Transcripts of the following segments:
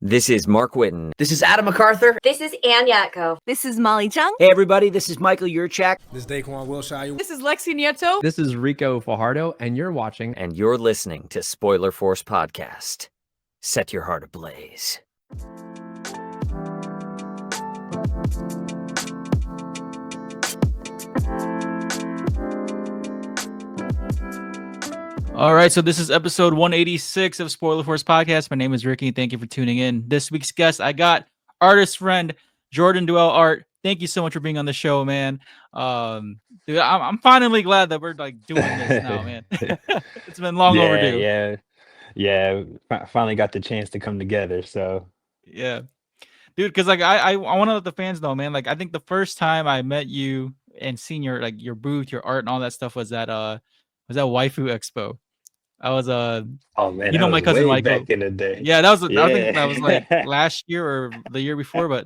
This is Mark Whitten. This is Adam MacArthur. This is Ann Yatko. This is Molly Chung. Hey everybody, this is Michael Yurchak. This is Daquan Wilshire. This is Lexi Nieto. This is Rico Fajardo, and you're watching. And you're listening to Spoiler Force Podcast. Set your heart ablaze. All right, so this is episode 186 of Spoiler Force Podcast. My name is Ricky. Thank you for tuning in. This week's guest, I got artist friend Jordan Duell Art. Thank you so much for being on the show, man. Dude, I'm finally glad that we're like doing this now, man. It's been long overdue. Yeah. Finally got the chance to come together. So yeah, dude, because like I want to let the fans know, man. Like I think the first time I met you and seen your like your booth, your art, and all that stuff was at Waifu Expo. I was oh man, you know my cousin Michael back in the day. Yeah, I think that was like last year or the year before, but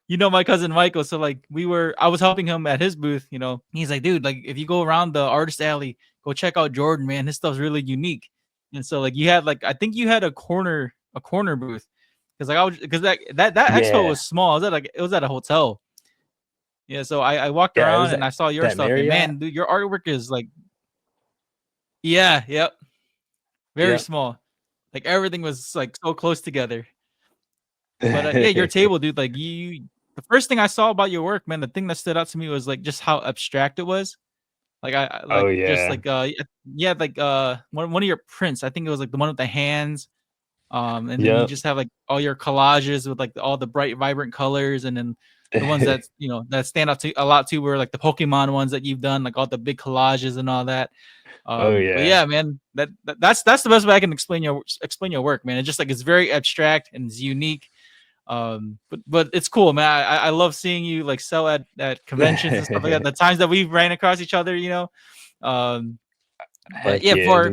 you know my cousin Michael. So like I was helping him at his booth. You know, he's like, dude, like if you go around the artist alley, go check out Jordan, man. His stuff's really unique. And so like you had like I think you had a corner booth because like that expo was small. It was at a hotel. Yeah, so I walked around and I saw your stuff. And man, dude, your artwork is like. Yeah, yep. Very small. Like everything was like so close together. But yeah, your table, dude, like the first thing I saw about your work, man, the thing that stood out to me was like just how abstract it was. Like just like one of your prints. I think it was like the one with the hands. And then you just have like all your collages with like all the bright, vibrant colors, and then the ones that that stand out to a lot too were like the Pokemon ones that you've done, like all the big collages and all that. But yeah, man, that's the best way I can explain your work, man. It's just like it's very abstract and it's unique. But it's cool, man. I love seeing you like sell at conventions and stuff like that. The times that we've ran across each other, but yeah,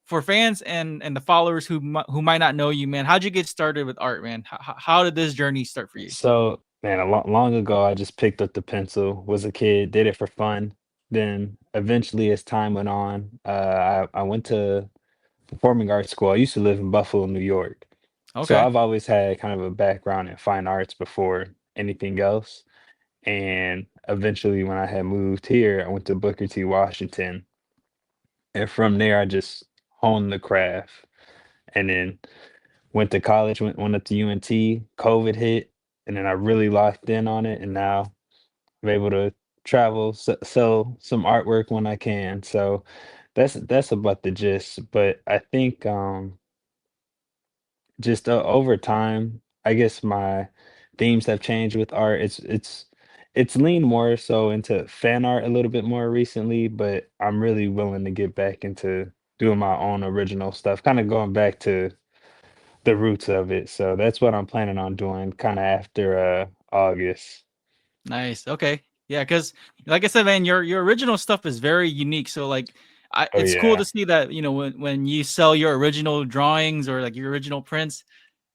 for fans and the followers who might not know you, man, how'd you get started with art, man? How did this journey start for you? So man, long ago, I just picked up the pencil. Was a kid, did it for fun. Then eventually, as time went on, I went to performing arts school. I used to live in Buffalo, New York. So I've always had kind of a background in fine arts before anything else. And eventually, when I had moved here, I went to Booker T. Washington. And from there, I just honed the craft. And then went to college, went up to UNT. COVID hit, and then I really locked in on it. And now I'm able to travel, sell some artwork when I can. So that's about the gist. But I think just over time, I guess my themes have changed with art. It's leaned more so into fan art a little bit more recently, but I'm really willing to get back into doing my own original stuff, kind of going back to the roots of it. So that's what I'm planning on doing kind of after August. Nice. Okay. Yeah, because like I said, man, your original stuff is very unique. So like it's cool to see that, when you sell your original drawings or like your original prints,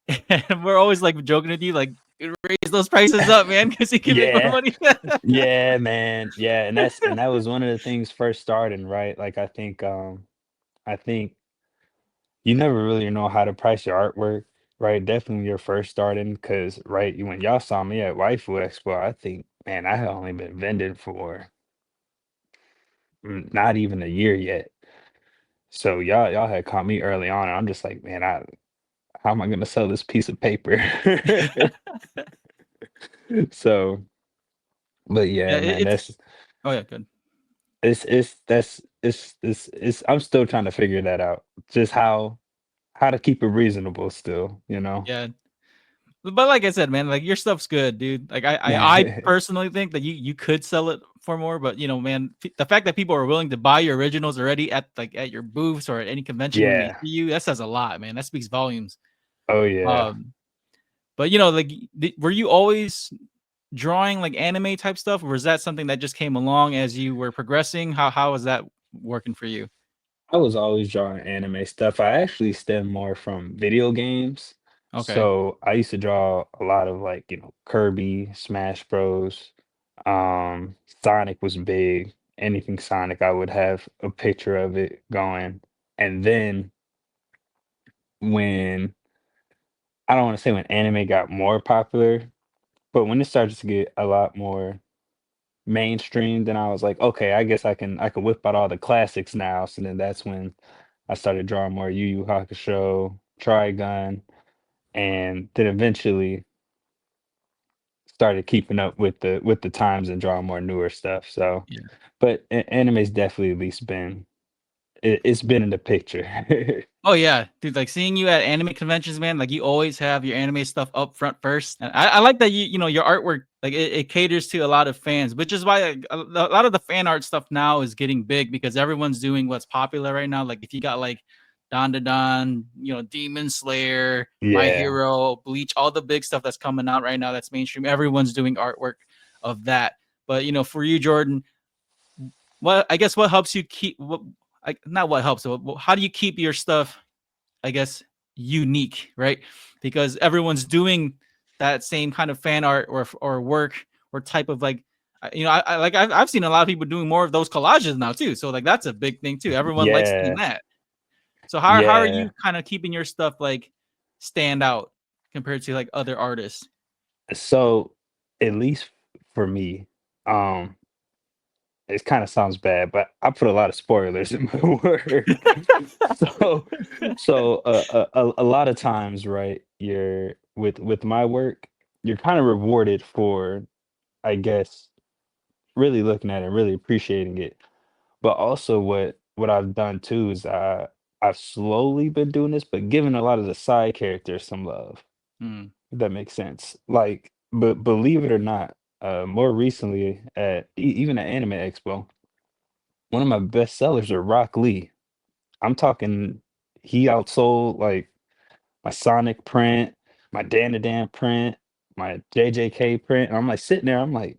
and we're always like joking with you, like raise those prices up, man, because you can make more money. Yeah, man. Yeah, and that was one of the things first starting, right? Like I think you never really know how to price your artwork, right? Definitely when you're first starting, because right, when y'all saw me at Waifu Expo, I think, man, I had only been vending for not even a year yet. So y'all had caught me early on, and I'm just like, man, how am I gonna sell this piece of paper? So, but yeah, man, good. It's I'm still trying to figure that out. Just how to keep it reasonable still, Yeah. But like I said, man, like your stuff's good, dude. Like I personally think that you could sell it for more, but man, the fact that people are willing to buy your originals already at your booths or at any convention when they see you, that says a lot, man. That speaks volumes. Oh yeah. But like, were you always drawing like anime type stuff, or was that something that just came along as you were progressing? How was that working for you? I was always drawing anime stuff. I actually stem more from video games. Okay. So I used to draw a lot of like, Kirby, Smash Bros. Sonic was big. Anything Sonic, I would have a picture of it going. And then when I don't want to say when anime got more popular, but when it started to get a lot more mainstream, then I was like, okay, I guess I can whip out all the classics now. So then that's when I started drawing more Yu Yu Hakusho, Trigun, and then eventually started keeping up with the times and drawing more newer stuff. So, Yeah. but anime's definitely at least been it's been in the picture. Oh yeah, dude! Like seeing you at anime conventions, man. Like you always have your anime stuff up front first. And I like that you know your artwork. Like it caters to a lot of fans, which is why like, a lot of the fan art stuff now is getting big because everyone's doing what's popular right now. Like if you got like Don Da Don, you know, Demon Slayer, My Yeah. Hero, Bleach, all the big stuff that's coming out right now that's mainstream. Everyone's doing artwork of that. But you know, for you, Jordan, what I guess what helps you keep what not what helps. How do you keep your stuff, I guess, unique, right? Because everyone's doing that same kind of fan art or work or type of like, you know, I've seen a lot of people doing more of those collages now too. So like that's a big thing too. Everyone likes seeing Yeah. that. So how are Yeah. you kind of keeping your stuff like stand out compared to like other artists? So at least for me, um, it kind of sounds bad, but I put a lot of spoilers in my work. So, a lot of times, right? You're with my work, you're kind of rewarded for, I guess, really looking at it, really appreciating it. But also, what I've done too is I've slowly been doing this, but giving a lot of the side characters some love. Hmm. If that makes sense. Like, but believe it or not, more recently at even at Anime Expo, one of my best sellers are Rock Lee. I'm talking he outsold like my Sonic print, my Dan print, my JJK print. And I'm like sitting there, I'm like,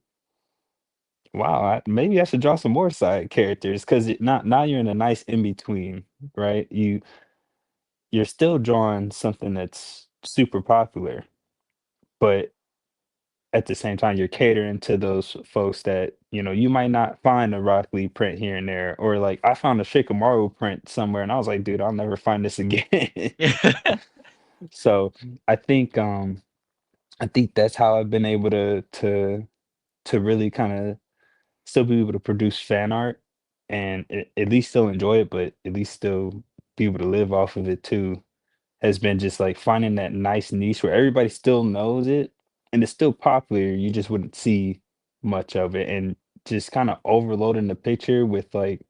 wow, maybe I should draw some more side characters because not now you're in a nice in between, right? You're still drawing something that's super popular, but at the same time, you're catering to those folks that, you know, you might not find a Rock Lee print here and there, or like I found a Shikamaru print somewhere and I was like, dude, I'll never find this again. Yeah. So I think I think that's how I've been able to really kind of still be able to produce fan art and at least still enjoy it, but at least still be able to live off of it too. Has been just like finding that nice niche where everybody still knows it and it's still popular. You just wouldn't see much of it and just kind of overloading the picture with like,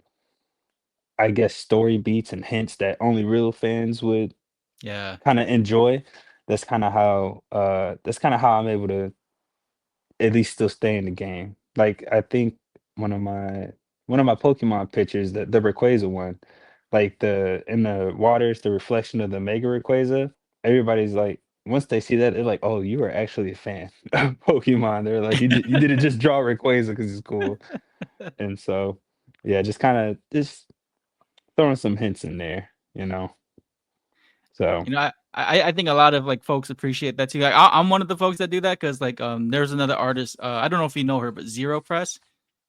I guess, story beats and hints that only real fans would Yeah. kind of enjoy. That's kind of how I'm able to at least still stay in the game. Like I think one of my one of my Pokemon pictures, the Rayquaza one, like the in the waters, the reflection of the Mega Rayquaza, everybody's like, once they see that, they're like, "Oh, you are actually a fan of Pokemon." They're like, you didn't just draw Rayquaza because it's cool." And so, yeah, just kind of just throwing some hints in there, you know. So, You know, I think a lot of like folks appreciate that too. Like, I'm one of the folks that do that because like there's another artist. I don't know if you know her, but Zero Press.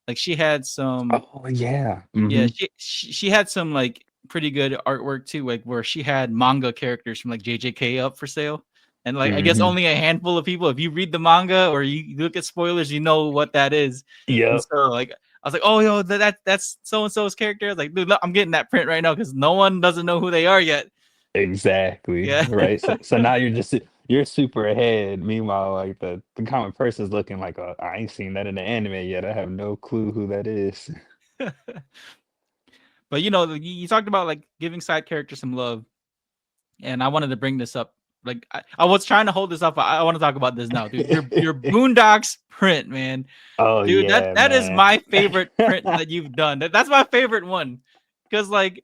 Like she had some, oh yeah, yeah, hmm, she had some like pretty good artwork too, like where she had manga characters from like JJK up for sale. And like I guess hmm, only a handful of people, if you read the manga or you look at spoilers, you know what that is. And yep, so like I was like, oh yo, that's so and so's character. I was like, dude, look, I'm getting that print right now because no one doesn't know who they are yet. exactly, Yeah. right. So now you're just you're super ahead. Meanwhile, like the common person's looking like, I ain't seen that in the anime yet. I have no clue who that is." But you know, you talked about like giving side characters some love, and I wanted to bring this up. Like I was trying to hold this up. But I want to talk about this now, dude. Your Boondocks print, man, Oh dude. That yeah, that is man. my favorite print that you've done. That's my favorite one, because like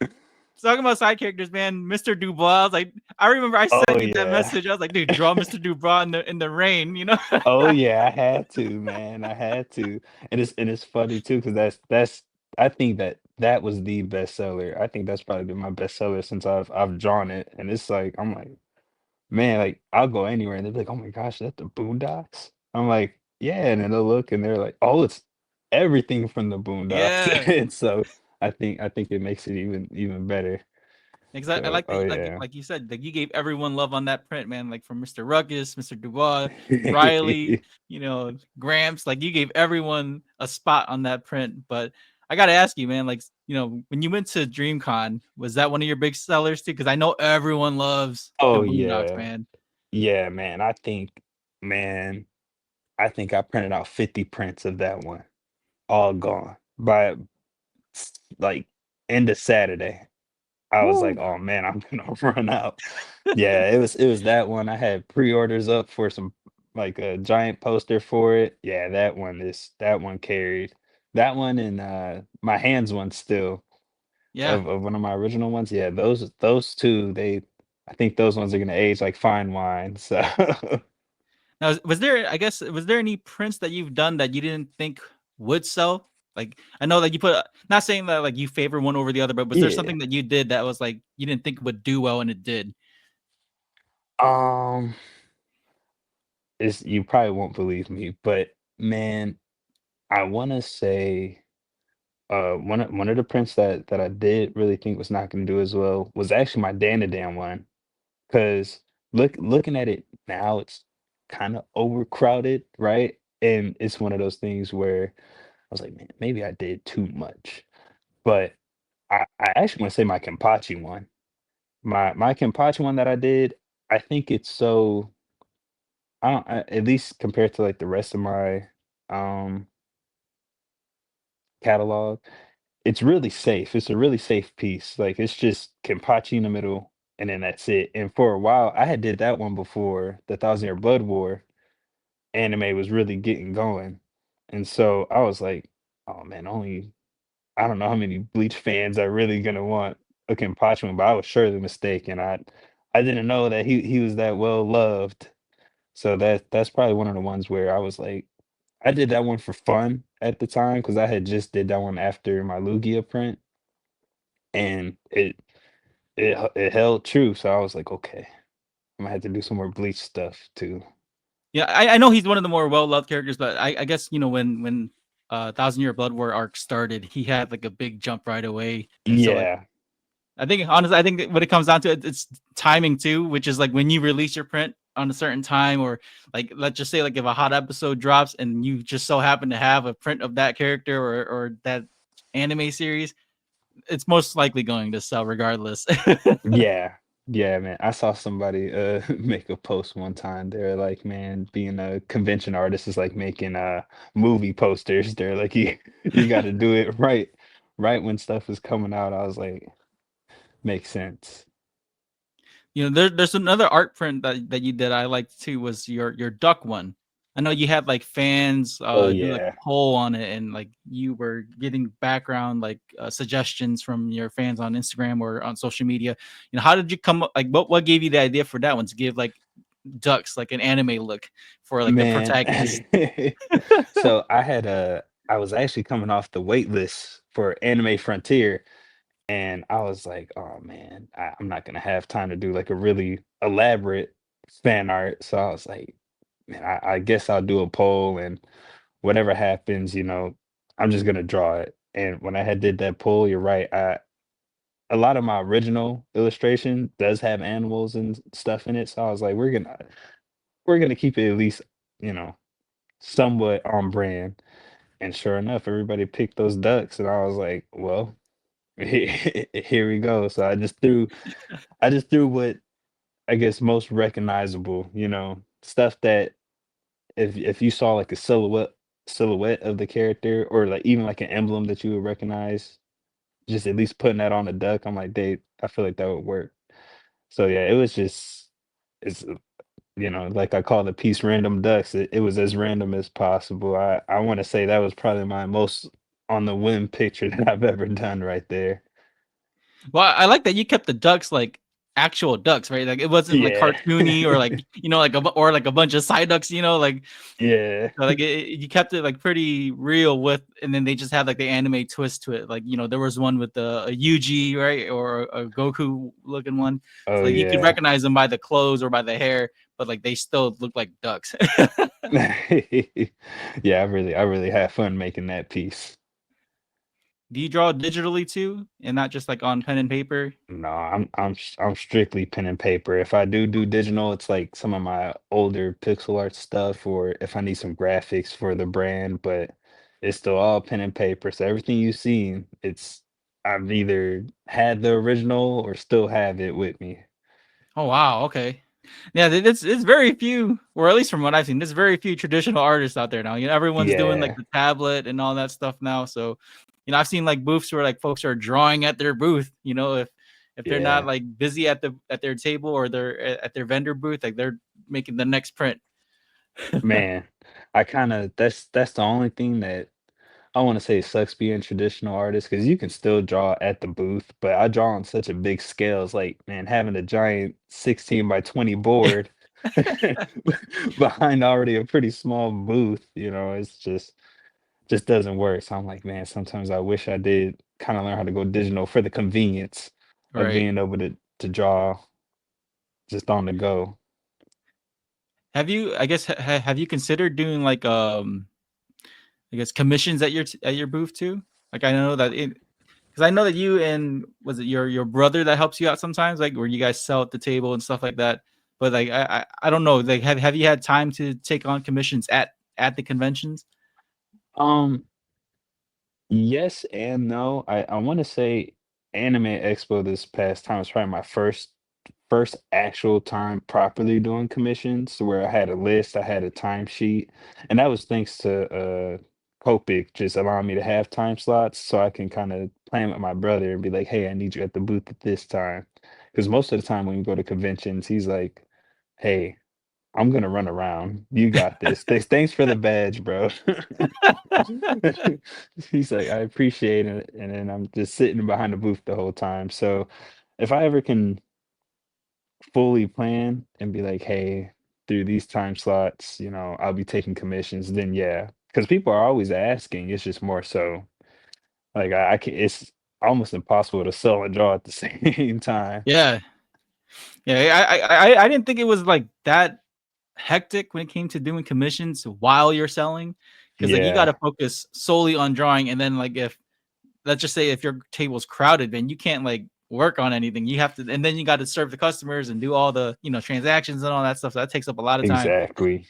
talking about side characters, man. Mr. Dubois. I was like, I remember I Oh sent you that yeah. message. I was like, dude, draw Mr. Dubois in the rain, you know? Oh yeah, I had to, man. I had to. And it's funny too, because that's I think that that was the bestseller. I think that's probably been my bestseller since I've drawn it. And it's like I'm like, man, like I'll go anywhere and they're like, "Oh my gosh, is that the Boondocks?" I'm like, "Yeah," and then they'll look and they're like, "Oh, it's everything from the Boondocks." Yeah. And so I think it makes it even better. Because I So, like oh that, yeah. like you said, like you gave everyone love on that print, man. Like from Mr. Ruckus, Mr. Dubois, Riley, Gramps. Like you gave everyone a spot on that print. But I gotta ask you, man. Like when you went to DreamCon, was that one of your big sellers too? Because I know everyone loves the Oh Boondocks, yeah. man. Yeah, man. Man, I think I printed out 50 prints of that one. All gone by like end of Saturday. I was like, Woo. "Oh man, I'm gonna run out." Yeah, it was that one. I had pre-orders up for some like a giant poster for it. Yeah, that one carried. That one and my hands one still Yeah. of one of my original ones. Yeah, those two, I think those ones are gonna age like fine wine. So Now, was there? I guess was there any prints that you've done that you didn't think would sell? Like I know that you put. Not saying that like you favor one over the other, but was there yeah. something that you did that was like you didn't think would do well and it did? Um is you probably won't believe me, but man, I wanna say one of the prints that I did really think was not gonna do as well was actually my Danadan one. 'Cause looking at it now, it's kinda overcrowded, right? And it's one of those things where I was like, "Man, maybe I did too much." But I actually wanna say my Kenpachi one. My Kenpachi one that I did, I think it's so I don't at least compared to, like, the rest of my, um, catalog, it's really safe. It's a really safe piece. Like, it's just Kenpachi in the middle, and then that's it. And for a while, I had did that one before the Thousand Year Blood War anime was really getting going. And so I was like, "Oh, man, only I don't know how many Bleach fans are really gonna want a Kenpachi one," but I was surely mistaken. I didn't know that he was that well loved. So that's probably one of the ones where I was like I did that one for fun at the time because I had just did that one after my Lugia print, and it held true, so I was like, "Okay, Imma have to do some more Bleach stuff too." Yeah, I know he's one of the more well loved characters, but I guess when Thousand Year Blood War arc started, he had like a big jump right away, and so like Yeah. I think honestly, I think that when it comes down to it, it's timing too, which is like when you release your print on a certain time, or like let's just say like if a hot episode drops and you just so happen to have a print of that character or that anime series, it's most likely going to sell regardless. Yeah. Yeah, man. I saw somebody make a post one time. They're like, "Man, being a convention artist is like making movie posters." They're like, you got to do it right when stuff is coming out." I was like, "Makes sense." There's another art print that you did I liked too was your duck one. I know you had like fans Oh do like a yeah. poll on it, and like you were getting background like suggestions from your fans on Instagram or on social media. How did you come up, like what gave you the idea for that one to give like ducks like an anime look for like the Man. protagonist? So I was actually coming off the wait list for Anime Frontier. And I was like, "Oh, man, I'm not gonna have time to do, like, a really elaborate fan art." So I was like, "Man, I guess I'll do a poll, and whatever happens, I'm just gonna draw it." And when I had did that poll, you're right, a lot of my original illustration does have animals and stuff in it, so I was like, "We're gonna keep it at least, you know, somewhat on brand." And sure enough, everybody picked those ducks, and I was like, "Well, here we go." So I just threw what I guess most recognizable, stuff that if you saw like a silhouette of the character or like even like an emblem that you would recognize, just at least putting that on a duck, I'm like, I feel like that would work. So yeah, it was just it's like I call the piece random ducks. It was as random as possible. I want to say that was probably my most on the whim picture that I've ever done right there. Well, I like that you kept the ducks like actual ducks, right? Like it wasn't like Yeah. cartoony or like like or like a bunch of side ducks, like Yeah. so, like you kept it like pretty real with, and then they just had like the anime twist to it. Like there was one with a Yuji, right, or a Goku looking one. So Oh like, you could yeah. recognize them by the clothes or by the hair, but like they still look like ducks. Yeah, I really had fun making that piece. Do you draw digitally too, and not just like on pen and paper? No, I'm strictly pen and paper. If I do digital, it's like some of my older pixel art stuff, or if I need some graphics for the brand, but it's still all pen and paper. So everything you see, it's I've either had the original or still have it with me. Oh wow, okay. Yeah, it's very few, or at least from what I've seen, there's very few traditional artists out there now. Everyone's doing like Yeah, the tablet and all that stuff now. So, I've seen like booths where like folks are drawing at their booth. If they're not yeah. like busy at their table or they're at their vendor booth, like they're making the next print. Man, I kind of that's the only thing that I want to say sucks being traditional artist because you can still draw at the booth, but I draw on such a big scale. It's like, man, having a giant 16 by 20 board behind already a pretty small booth, it's just doesn't work. So I'm like, man, sometimes I wish I did kind of learn how to go digital for the convenience of Right. being able to draw just on the go. Have you? I guess have you considered doing like I guess commissions at your booth too? Like I know that it because I know that you and was it your brother that helps you out sometimes, like where you guys sell at the table and stuff like that. But like I don't know, like have you had time to take on commissions at the conventions? Um, Yes and no. I want to say Anime Expo this past time was probably my first actual time properly doing commissions where I had a list, I had a timesheet, and that was thanks to Copic just allowing me to have time slots so I can kind of plan with my brother and be like, hey, I need you at the booth at this time. Because most of the time when we go to conventions, he's like, hey, I'm gonna run around. You got this. Thanks for the badge, bro. He's like, I appreciate it. And then I'm just sitting behind the booth the whole time. So if I ever can fully plan and be like, hey, through these time slots, I'll be taking commissions, then yeah. Because people are always asking. It's just more so like I can it's almost impossible to sell and draw at the same time. Yeah. Yeah, I didn't think it was like that hectic when it came to doing commissions while you're selling, because like you got Yeah, to focus solely on drawing, and then like if let's just say if your table's crowded, then you can't like work on anything. You have to, and then you got to serve the customers and do all the transactions and all that stuff. So that takes up a lot of time. exactly.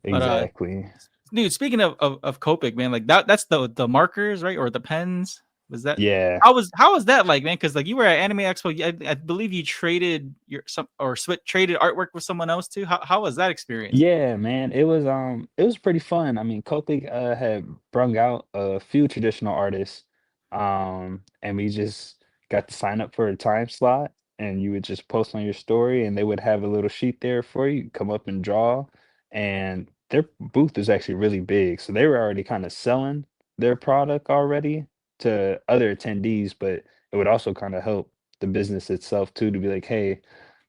But Exactly. dude, speaking of Copic, man, like that's the markers, right, or the pens? Was that Yeah. how was that like, man? Because like you were at Anime Expo, I believe you traded your some or traded artwork with someone else too. How was that experience? Yeah, man, it was pretty fun. I mean, Copic had brung out a few traditional artists, and we just got to sign up for a time slot, and you would just post on your story, and they would have a little sheet there for you, come up and draw, and their booth is actually really big, so they were already kind of selling their product already to other attendees, but it would also kind of help the business itself too to be like, hey,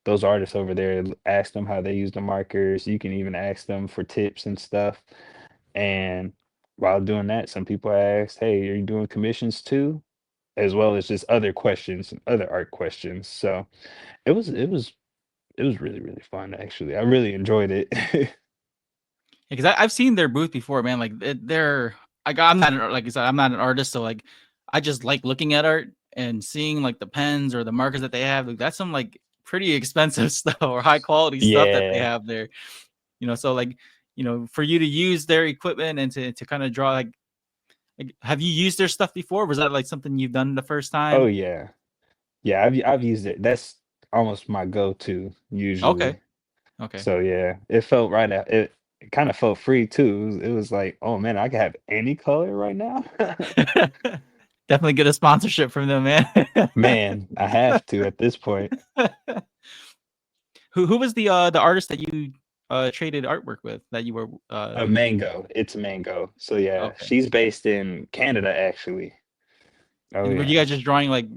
those artists over there, ask them how they use the markers. You can even ask them for tips and stuff. And while doing that, some people ask, "Hey, are you doing commissions too?" As well as just other questions, other art questions. So it was really really fun actually. I really enjoyed it. Because I've seen their booth before, man. Like they're like I'm not like I said, I'm not an artist, so like I just like looking at art and seeing like the pens or the markers that they have. Like that's some like pretty expensive stuff or high quality stuff that they Yeah. have there. So like for you to use their equipment and to kind of draw like have you used their stuff before? Was that like something you've done the first Oh time? yeah. Yeah, I've used it. That's almost my go-to Okay, usually. okay. So yeah, it felt right out. It kind of felt free too. It was like, oh man, I can have any color right now. Definitely get a sponsorship from them, man. Man, I have to at this point. Who was the artist that you traded artwork with that you were A mango. It's mango. So yeah, okay. she's based in Canada actually. Oh And were you yeah. guys just drawing like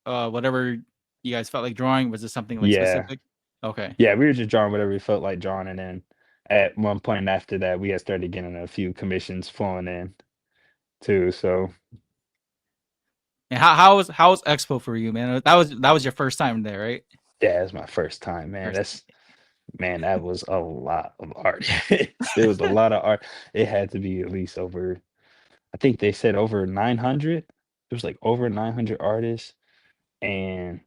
whatever you guys felt like drawing? Was this something like Yeah. specific? Okay. Yeah, we were just drawing whatever we felt like drawing, and then at one point after that we had started getting a few commissions flowing in too. So And how was Expo for you, man? That was your first time there, right? yeah, it's my first time, man. First. That was a lot of art. It was a lot of art. It had to be at least over I think they said over 900. It was like over 900 artists, and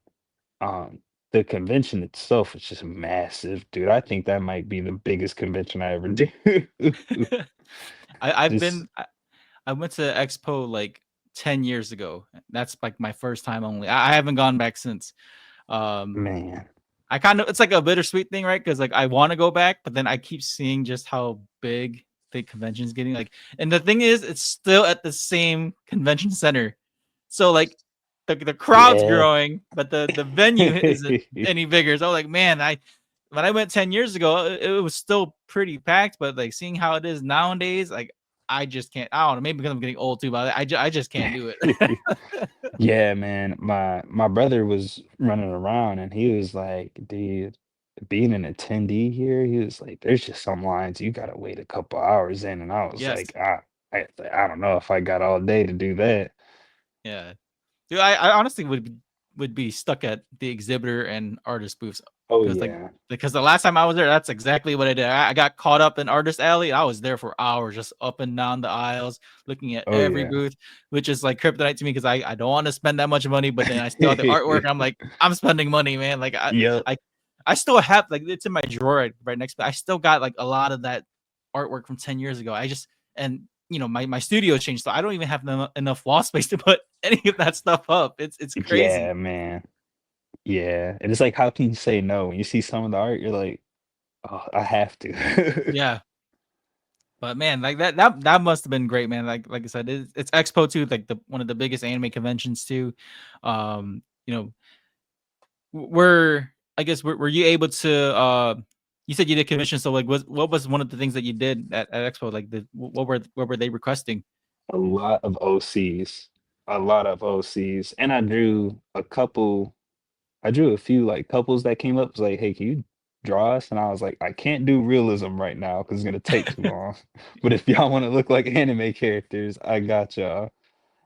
um, the convention itself is just massive, dude. I think that might be the biggest convention I ever do. I've Just been I went to Expo like 10 years ago. That's like my first time only. I haven't gone back since. Um, man, I kind of it's like a bittersweet thing, right? Because like I want to go back, but then I keep seeing just how big the convention's getting. Like, and the thing is, it's still at the same convention center, so like the crowd's yeah. growing, but the venue isn't any bigger. So like, man, I when I went 10 years ago, it was still pretty packed, but like seeing how it is nowadays, like I just can't. I don't know. Maybe because I'm getting old too, but I just can't do it. Yeah, man. My brother was running around and he was like, dude, being an attendee here, he was like, there's just some lines you gotta wait a couple hours in. And I was Yes. like, I don't know if I got all day to do that. Yeah. Dude, I honestly would be stuck at the exhibitor and artist booths Oh because like yeah. because the last time I was there, that's exactly what I did. I got caught up in artist alley. I was there for hours, just up and down the aisles, looking at Oh every yeah. booth, which is like kryptonite to me because I don't want to spend that much money, but then I still have the artwork. I'm like, I'm spending money, man. Like Yep. I I still have like it's in my drawer right next to me. I still got like a lot of that artwork from 10 years ago. I just and my studio changed, so I don't even have enough wall space to put any of that stuff up. It's crazy. Yeah, man. Yeah. And it's like, how can you say no? When you see some of the art, you're like, oh, I have to. Yeah. But man, like that must have been great, man. Like I said, it's Expo too, like the one of the biggest anime conventions too. You know, were I guess were you able to you said you did commission, so like what was one of the things that you did at Expo? Like what were they requesting? A lot of OCs, a lot of OCs, and I drew a few like couples that came up was like, "Hey, can you draw us?" And I was like, "I can't do realism right now because it's gonna take too long. But if y'all want to look like anime characters, I got y'all."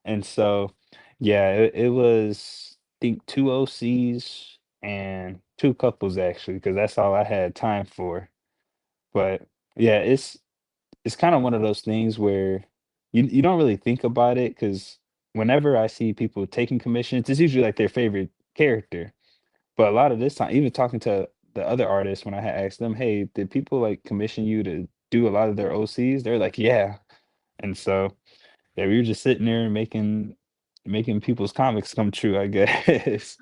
And so, yeah, it was I think two OCs and two couples actually because that's all I had time for. But yeah, it's kind of one of those things where you don't really think about it because whenever I see people taking commissions, it's usually like their favorite character. But a lot of this time, even talking to the other artists, when I had asked them, "Hey, did people like commission you to do a lot of their OCs?" They're like, "Yeah." And so yeah, we were just sitting there making people's comics come true, I guess.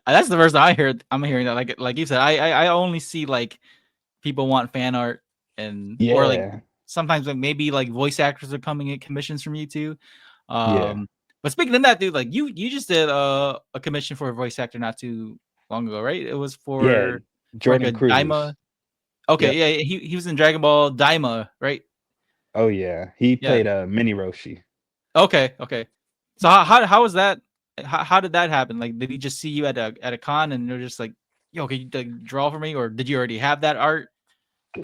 That's the first time I'm hearing that. Like you said, I only see like people want fan art and or like Yeah, sometimes like maybe like voice actors are coming in commissions from you too. yeah, But speaking of that, dude, like you just did a commission for a voice actor not too long ago, right? It was yeah. for like Jordan a Daima. Cruz. Okay, Yep. yeah, he was in Dragon Ball Daima, right? Oh yeah, he Yeah. played Mini Roshi. Okay, okay. So how was that? How did that happen? Like, did he just see you at a con and they're just like, "Yo, can you like, draw for me?" Or did you already have that art?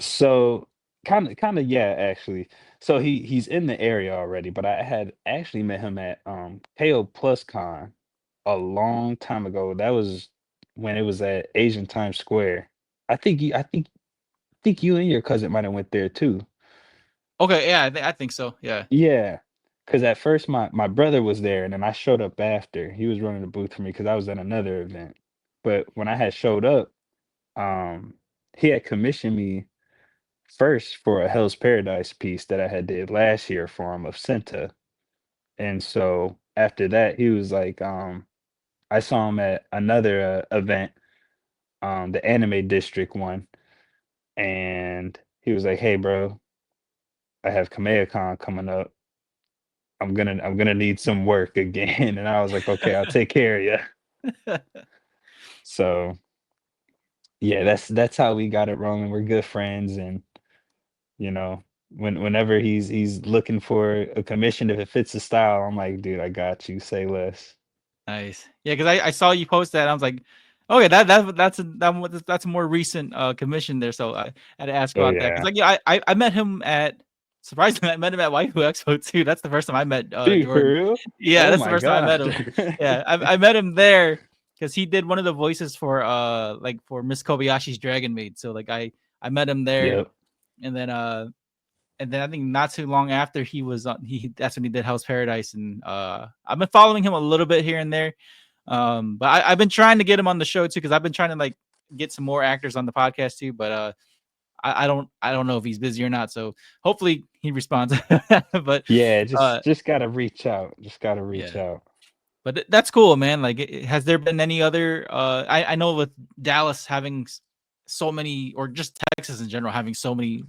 So kind of yeah, actually. So he's in the area already, but I had actually met him at KO Plus Con a long time ago. That was when it was at Asian Times Square. I think you and your cousin might have went there too. Okay, yeah, I think so. Yeah. Yeah. Cause at first my brother was there and then I showed up after. He was running the booth for me because I was at another event. But when I had showed up, um, he had commissioned me first for a Hell's Paradise piece that I had did last year for him of Senta. And so after that, he was like, I saw him at another event, the Anime District one, and he was like, "Hey, bro, I have KamehaCon coming up. I'm gonna need some work again." And I was like, "Okay, I'll take care of you." So yeah, that's how we got it rolling. We're good friends, and you know, whenever he's looking for a commission, if it fits the style, I'm like, dude, I got you. Say less. Nice. Yeah, because I saw you post that. I was like, okay, that's a more recent commission there. So I had to ask Oh about that. Because yeah, like yeah, I met him at surprisingly I met him at Waifu Expo too. That's the first time I met dude, for Jordan. real? Yeah, Oh that's the my first time I met god. him. Yeah, I met him there because he did one of the voices for like for Miss Kobayashi's Dragon Maid. So like I met him there, Yep. and then and then I think not too long after he was on, that's when he did Hell's Paradise, and I've been following him a little bit here and there, but I've been trying to get him on the show too because I've been trying to like get some more actors on the podcast too, but I don't know if he's busy or not, so hopefully he responds. But Yeah, uh, just gotta reach out. Just gotta reach yeah. out. But that's cool, man. Like, has there been any other? I know with Dallas having so many, or just Texas in general having so many,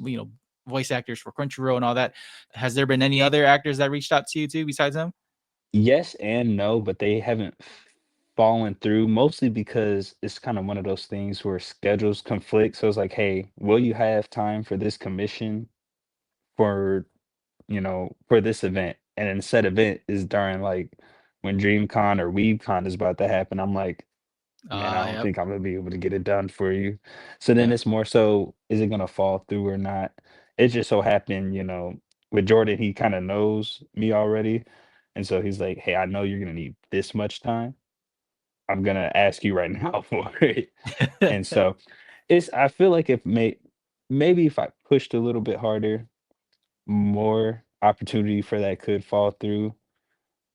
voice actors for Crunchyroll and all that. Has there been any other actors that reached out to you too besides him? Yes and no, but they haven't fallen through, mostly because it's kind of one of those things where schedules conflict. So it's like, hey, will you have time for this commission for, for this event? And then said event is during like when DreamCon or WeebCon is about to happen. I'm like, man, I don't Yep, think I'm gonna be able to get it done for you. So then yep. it's more so, is it gonna fall through or not? It just so happened, with Jordan, he kind of knows me already. And so he's like, hey, I know you're gonna need this much time. I'm gonna ask you right now for it. And so I feel like if maybe if I pushed a little bit harder, more opportunity for that could fall through.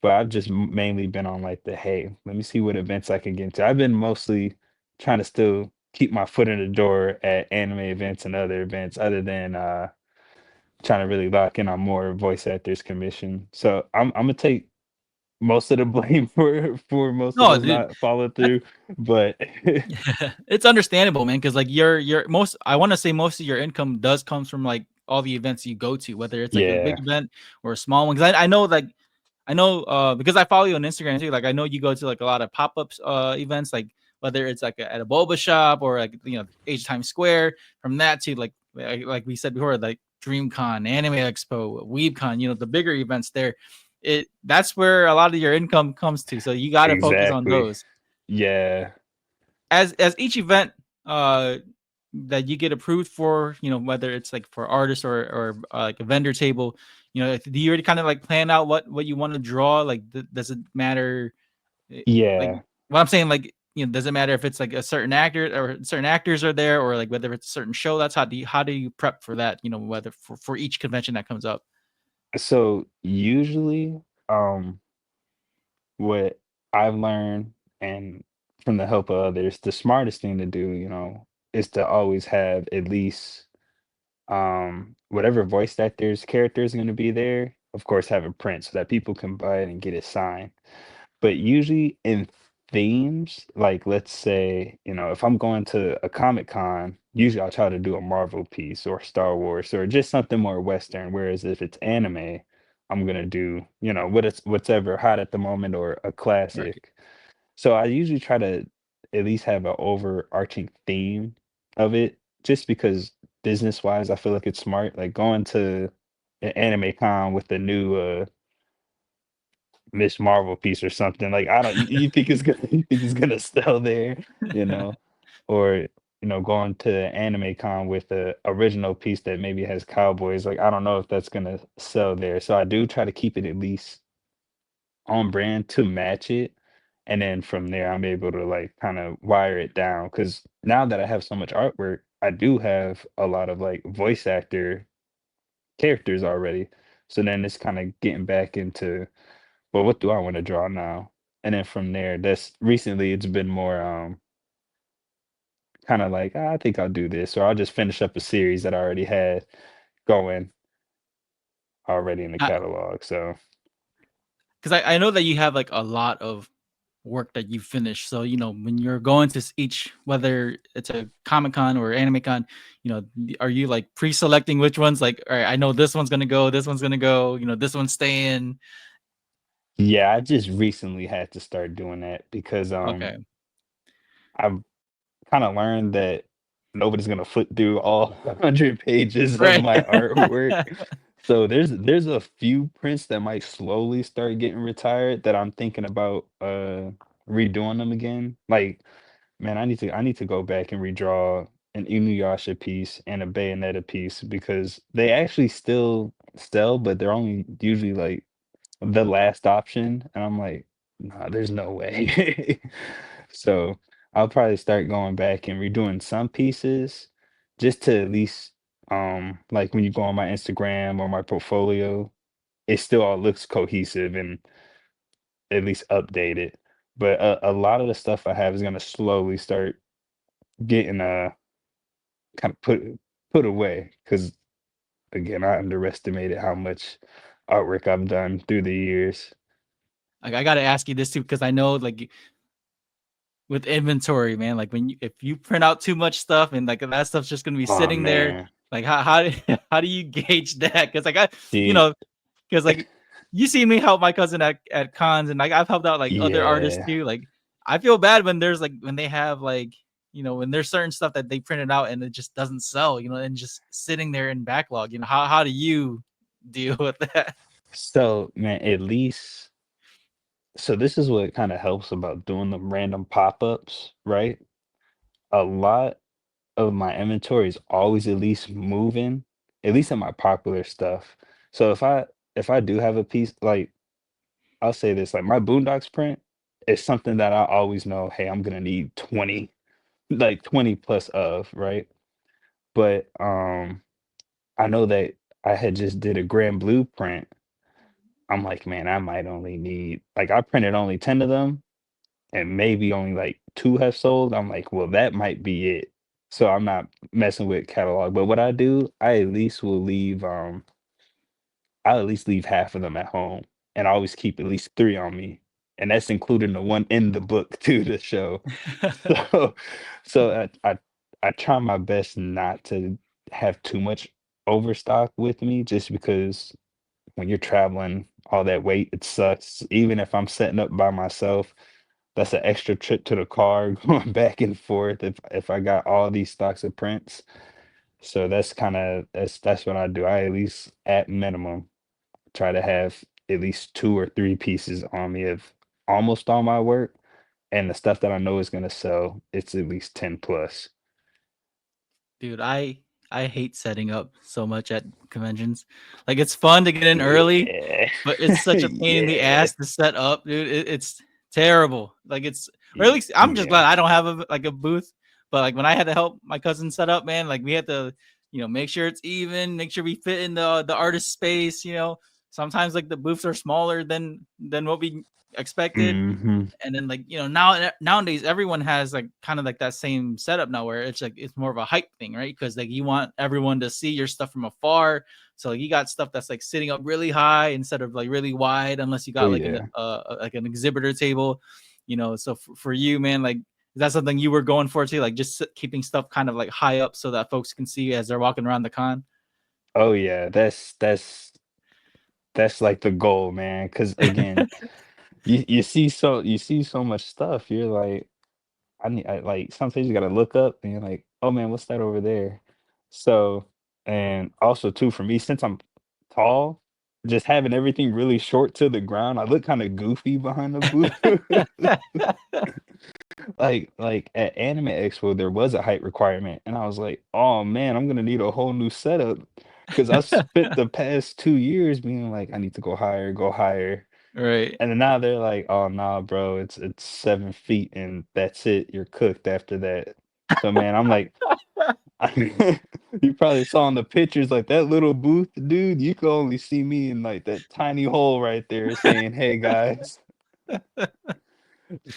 But I've just mainly been on like the, hey, let me see what events I can get into. I've been mostly trying to still keep my foot in the door at anime events and other events, other than trying to really lock in on more voice actors commission. So I'm gonna take most of the blame for most of No, those dude, not following through. But it's understandable, man. Because like your most, I want to say most of your income does comes from like all the events you go to, whether it's like a big yeah, event or a small one. Because I know like I know because I follow you on Instagram too. Like I know you go to like a lot of pop-ups events, like whether it's like at a boba shop or like Age Times Square. From that to like we said before, like DreamCon, Anime Expo, WeebCon, the bigger events there. That's where a lot of your income comes to. So you got to focus on exactly. those. Yeah. As each event that you get approved for, whether it's like for artists or like a vendor table, do you already kind of like plan out what you want to draw? Like, does it matter? Like, Yeah. what I'm saying, like, does it matter if it's like a certain actor or certain actors are there, or like whether it's a certain show? That's how do you prep for that? Whether for each convention that comes up. So usually, what I've learned and from the help of others, the smartest thing to do, is to always have at least whatever voice actor's character is going to be there, of course, have a print so that people can buy it and get it signed. But usually in themes, like let's say, if I'm going to a Comic Con, usually I'll try to do a Marvel piece or Star Wars or just something more Western. Whereas if it's anime, I'm gonna do, whatever hot at the moment or a Right. classic. So I usually try to at least have an overarching theme of it, just because business wise, I feel like it's smart. Like going to an anime con with the new Miss Marvel piece or something. Like I don't you think it's gonna you think it's gonna sell there, you know? Or, going to Anime Con with a original piece that maybe has cowboys. Like I don't know if that's gonna sell there. So I do try to keep it at least on brand to match it. And then from there I'm able to like kind of wire it down. Cause now that I have so much artwork, I do have a lot of like voice actor characters already. So then it's kind of getting back into, well, what do I want to draw now? And then from there, that's recently it's been more kind of like, "Ah, I think I'll do this, or I'll just finish up a series that I already had going already in the catalog. So Because I know that you have like a lot of work that you finish. So, when you're going to each, whether it's a Comic Con or Anime Con, are you like pre selecting which ones? Like, all right, I know this one's going to go, this one's going to go, this one's staying. yeah, I just recently had to start doing that because Okay. I've kind of learned that nobody's gonna flip through all 100 pages of Right. my artwork. So there's a few prints that might slowly start getting retired that I'm thinking about redoing them again. Like, man, I need to go back and redraw an Inuyasha piece and a Bayonetta piece because they actually still sell, but they're only usually like the last option. And I'm like, nah, there's no way. So I'll probably start going back and redoing some pieces just to at least Like when you go on my Instagram or my portfolio, it still all looks cohesive and at least updated. But a lot of the stuff I have is gonna slowly start getting kind of put away because again, I underestimated how much artwork I've done through the years. Like I gotta ask you this too, because I know like with inventory, man, like if you print out too much stuff and like that stuff's just gonna be Oh sitting there, man, like how do you gauge that? Because like you see, know, because like you see me help my cousin at cons, and like I've helped out like other artists yeah. too. Like I feel bad when there's like when they have like when there's certain stuff that they printed out and it just doesn't sell, and just sitting there in backlog. How do you deal with that? So man, at least so this is what kind of helps about doing the random pop-ups, right? A lot of my inventory is always at least moving, at least in my popular stuff. So if I do have a piece, like I'll say this, like my Boondocks print is something that I always know, hey, I'm gonna need 20, like 20 plus of, right? But I know that I had just did a Grand Blueprint. I'm like, man, I might only need like I printed only 10 of them and maybe only like 2 have sold. I'm like, well, that might be it. So I'm not messing with catalog. But what I do, I at least will leave I'll at least leave half of them at home. And I always keep at least 3 on me. And that's including the one in the book too to show. So so I try my best not to have too much overstock with me just because when you're traveling all that weight, it sucks. Even if I'm setting up by myself, that's an extra trip to the car going back and forth if I got all these stocks of prints. So that's what I do. I at least at minimum try to have at least 2 or 3 pieces on me of almost all my work. And the stuff that I know is gonna sell, it's at least 10 plus. Dude, I hate setting up so much at conventions. Like it's fun to get in early, Yeah. but it's such a pain in the Yeah. ass to set up, dude. It's terrible. Like or at Y least I'm just yeah. glad I don't have a booth. But like when I had to help my cousin set up, man, like we had to, make sure it's even, make sure we fit in the artist space. Sometimes like the booths are smaller than what we expected, Mhm. and then like nowadays everyone has like kind of like that same setup now where it's like it's more of a hype thing, right? Because like you want everyone to see your stuff from afar, so like, you got stuff that's like sitting up really high instead of like really wide, unless you Oh, got yeah. like an exhibitor table. So for you, man, like is that something you were going for too, like just keeping stuff kind of like high up so that folks can see as they're walking around the con? Oh, yeah. That's like the goal, man. Because again, you see so much stuff, you're like, I like, sometimes you gotta look up and you're like, "Oh, man, what's that over there?" So and also too, for me, since I'm tall, just having everything really short to the ground, I look kinda goofy behind the booth. Like, at Anime Expo, there was a height requirement, and I was like, "Oh, man, I'm gonna need a whole new setup because I spent the past 2 years being like, "I need to go higher." Right. And then now they're like, "Oh, nah, bro, it's 7 feet and that's it, you're cooked after that." So, man, I'm like you probably saw in the pictures, like, that little booth, dude, you could only see me in, like, that tiny hole right there saying, "Hey, guys."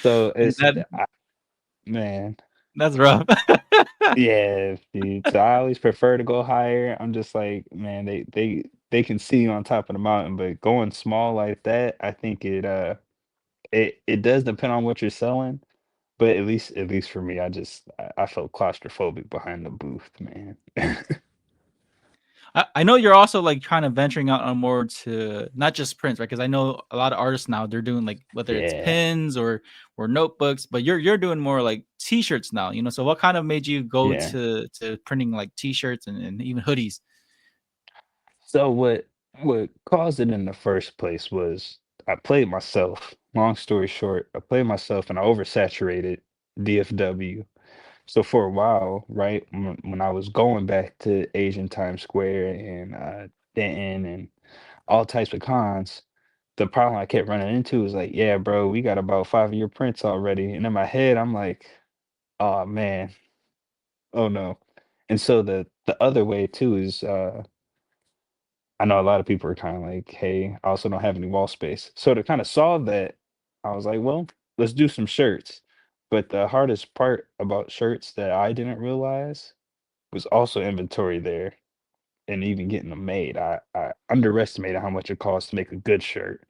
So, And it's man, that's rough. yeah, dude, so I always prefer to go higher. I'm just like, man, they can see you on top of the mountain, but going small like that, I think it does depend on what you're selling. But at least for me, I felt claustrophobic behind the booth, man. I know you're also like kind of venturing out on more to not just prints, right? Because I know a lot of artists now they're doing like whether it's Yeah, pins or notebooks, but you're doing more like t-shirts now. So what kind of made you go yeah. to printing like t-shirts and even hoodies? So what caused it in the first place was I played myself. Long story short, I played myself and I oversaturated DFW. So for a while, right, when I was going back to Asian Times Square and Denton and all types of cons, the problem I kept running into was like, yeah, bro, we got about 5 of your prints already. And in my head, I'm like, oh man, oh no. And so the other way too is I know a lot of people are kind of like, hey, I also don't have any wall space. So to kind of solve that, I was like, well, let's do some shirts. But the hardest part about shirts that I didn't realize was also inventory there and even getting them made. I underestimated how much it costs to make a good shirt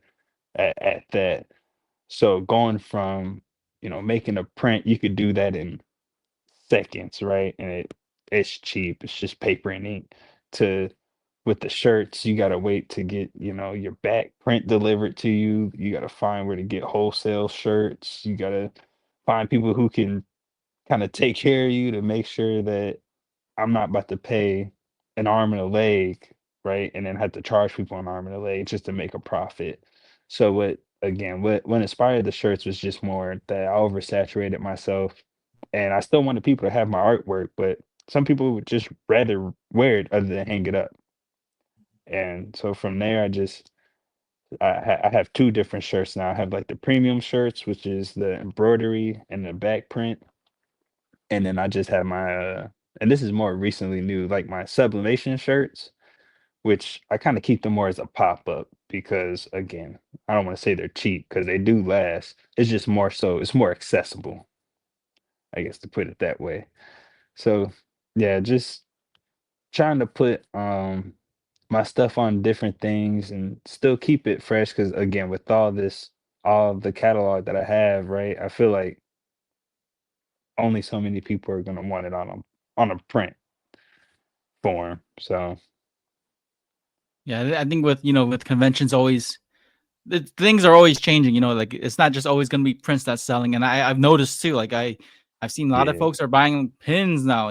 at that. So going from, making a print, you could do that in seconds, right? And it's cheap. It's just paper and ink. To with the shirts, you gotta wait to get, your back print delivered to you. You gotta find where to get wholesale shirts. You gotta find people who can kind of take care of you to make sure that I'm not about to pay an arm and a leg, right? And then have to charge people an arm and a leg just to make a profit. So what inspired the shirts was just more that I oversaturated myself and I still wanted people to have my artwork, but some people would just rather wear it other than hang it up. And so from there I have two different shirts now. I have like the premium shirts, which is the embroidery and the back print. And then I just have my and this is more recently new, like my sublimation shirts, which I kind of keep them more as a pop-up because again, I don't want to say they're cheap because they do last. It's just more so it's more accessible, I guess to put it that way. So yeah, just trying to put my stuff on different things and still keep it fresh because again, with all of the catalog that I have, right? I feel like only so many people are gonna want it on a print form. So Yeah, I think with with conventions always things are always changing. Like it's not just always going to be prints that's selling. And I've noticed too. Like I've seen a lot of yeah, folks are buying pins now.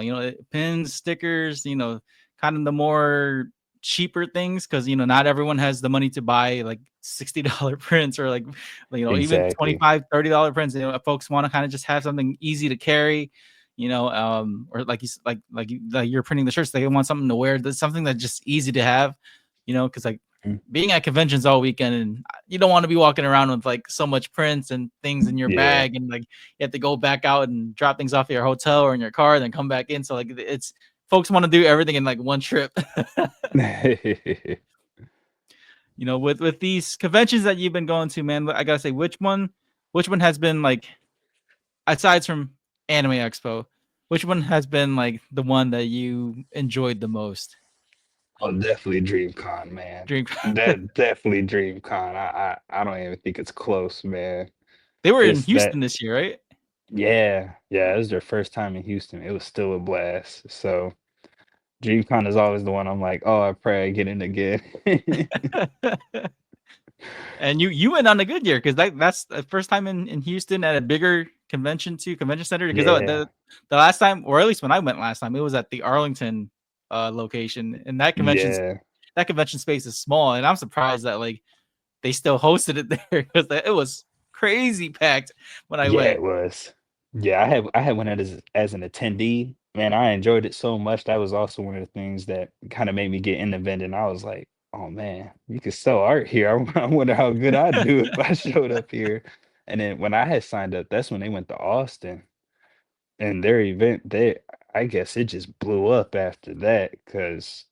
Pins, stickers. Kind of the more cheaper things because not everyone has the money to buy like $60 prints or like even exactly. 25, $30 prints. Folks want to kind of just have something easy to carry. Or like like you're printing the shirts. They want something to wear. That's something that's just easy to have. Because like Mm, being at conventions all weekend and you don't want to be walking around with like so much prints and things in your yeah. bag and like you have to go back out and drop things off at your hotel or in your car and then come back in. So like it's folks want to do everything in like one trip. With these conventions that you've been going to, man, I gotta say which one has been like aside from Anime Expo, which one has been like the one that you enjoyed the most? Oh, definitely DreamCon, man. Dream. That definitely DreamCon. I don't even think it's close, man. They were in It's that Houston this year, right? yeah, it was their first time in Houston. It was still a blast. So DreamCon is always the one I'm like, oh, I pray I get in again. And you went on a good year because that's the first time in Houston at a bigger convention center. Because Yeah, the last time, or at least when I went last time, it was at the Arlington location, and yeah, that convention space is small, and I'm surprised that like they still hosted it there because it was crazy packed when I yeah, went. it was. Yeah, I had went as an attendee. Man, I enjoyed it so much. That was also one of the things that kind of made me get in the vending. I was like, oh man, you could sell art here. I wonder how good I'd do if I showed up here. And then when I had signed up, that's when they went to Austin and their event. I guess it just blew up after that because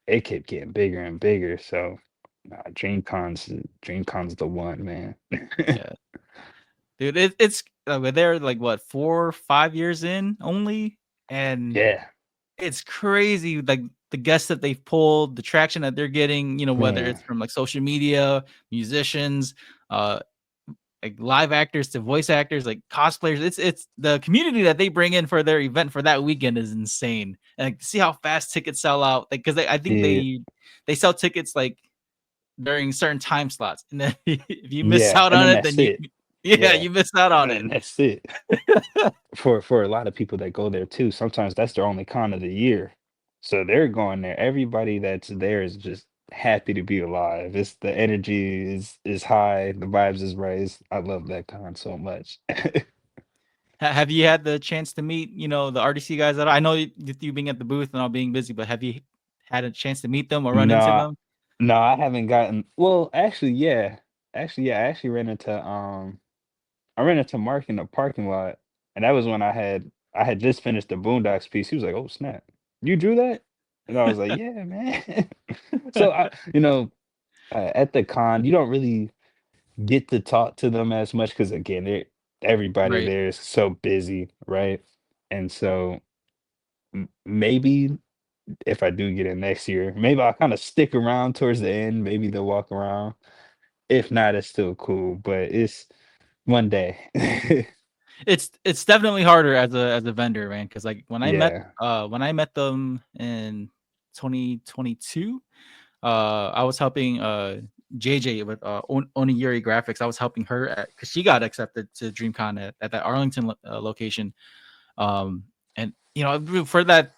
it kept getting bigger and bigger. So, nah, DreamCon's the one, man. Yeah, dude, it's they're like what 4 or 5 years in only, and Yeah, it's crazy, like, the guests that they've pulled, the traction that they're getting, whether man. it's from, like, social media, musicians, uh, like, live actors to voice actors, like, cosplayers. It's the community that they bring in for their event for that weekend is insane, and, like, see how fast tickets sell out, like, 'cause I think Yeah, they sell tickets, like, during certain time slots, and then if you miss yeah, out and on then it, that's then you it. yeah, Yeah, you missed out on and it. then that's it. For a lot of people that go there too, sometimes that's their only con of the year. So they're going there. Everybody that's there is just happy to be alive. It's the energy is high, the vibes is right. I love that con so much. Have you had the chance to meet, the RDC guys I know you being at the booth and all being busy, but have you had a chance to meet them or run into No, them? no, I haven't gotten well, actually, yeah. Actually, yeah, I actually ran into Mark in the parking lot, and that was when I had just finished the Boondocks piece. He was like, "Oh snap, you drew that?" And I was like, yeah, man. So at the con, you don't really get to talk to them as much because again, everybody Right. there is so busy, right? And so maybe if I do get in next year, maybe I'll kind of stick around towards the end. Maybe they'll walk around. If not, it's still cool, but it's one day. It's definitely harder as a vendor, man. Because like Yeah. when I met them in 2022, I was helping JJ with Onigiri Graphics. I was helping her because she got accepted to DreamCon at that Arlington location. Um, and for that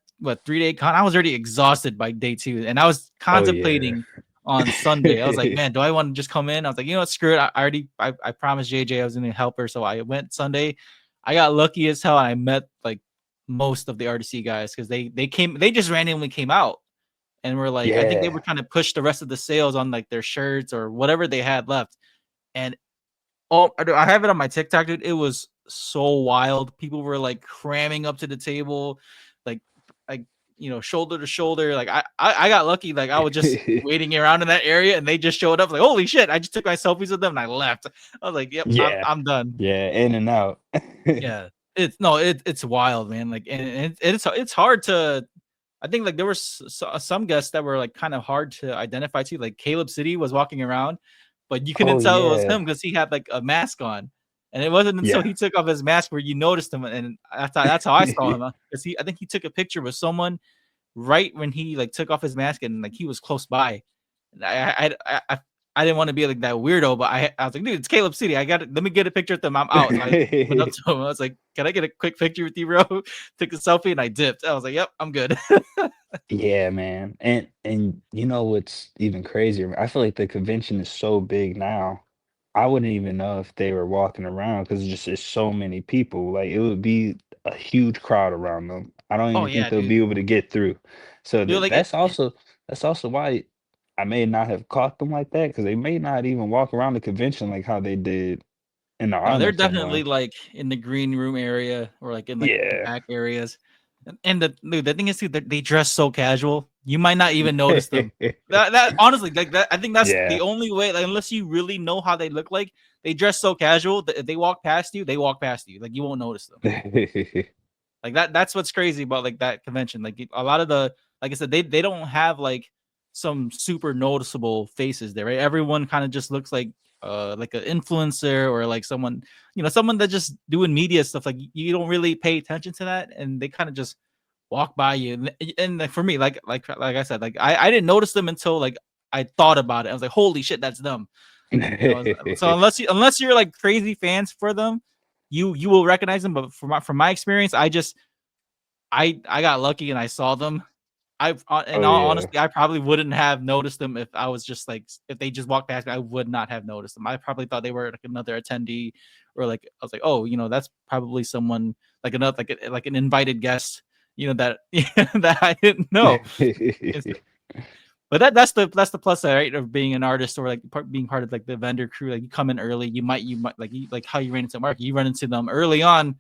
3 day con, I was already exhausted by day 2, and I was Oh yeah. contemplating on Sunday. I was like, man, do I want to just come in? I was like, you know what, screw it. I promised JJ I was gonna help her, so I went Sunday. I got lucky as hell, and I met like most of the RTC guys because they just randomly came out and were like, I think they were Yeah. trying to push the rest of the sales on like their shirts or whatever they had left. And oh, I have it on my TikTok, dude. It was so wild. People were like cramming up to the table, like like shoulder to shoulder. Like I got lucky. Like I was just waiting around in that area, and they just showed up. Like holy shit! I just took my selfies with them and I left. I was like, yep, Yeah. I'm done. Yeah, in and out. Yeah, it's wild, man. Like and it's hard to. I think like there were some guests that were like kind of hard to identify too. Like Caleb City was walking around, but you couldn't Oh tell it was yeah. him because he had like a mask on. And it wasn't until Yeah. he took off his mask where you noticed him, and that's how I saw him. Because I think he took a picture with someone right when he like took off his mask, and like he was close by. And I didn't want to be like that weirdo, but I was like, dude, it's Caleb City. Let me get a picture with them. I'm out. So I went up to him. I was like, can I get a quick picture with you, bro? Took a selfie and I dipped. I was like, yep, I'm good. Yeah, man. And you know what's even crazier? I feel like the convention is so big now. I wouldn't even know if they were walking around because it's so many people. Like it would be a huge crowd around them. I don't Oh even think yeah, they'll be dude. able to get through. So Dude, like that's also why I may not have caught them like that because they may not even walk around the convention like how they did in the no, they're Arlington definitely one. like in the green room area or like in like the Yeah. back areas. And the thing is, too, they dress so casual, you might not even notice them. That honestly, like that, I think that's the Yeah. only way. Like, unless you really know how they look like, they dress so casual that if they walk past you, they walk past you. Like you won't notice them. Like that's what's crazy about like that convention. Like a lot of the like I said, they don't have like some super noticeable faces there, right? Everyone kind of just looks like an influencer or like someone, someone that just doing media stuff. Like you don't really pay attention to that, and they kind of just walk by you. And like, for me, like I said, like I didn't notice them until like I thought about it. I was like, holy shit, that's them. So unless you're like crazy fans for them, you will recognize them. But from my experience, I got lucky and I saw them. In Oh all yeah. honesty, I probably wouldn't have noticed them if I was just like if they just walked past me. I would not have noticed them. I probably thought they were like another attendee, or like I was like, oh, that's probably someone like another like an invited guest, that that I didn't know. But that's the plus side, right, of being an artist or like being part of like the vendor crew. Like you come in early, you might like how you ran into Mark. You run into them early on,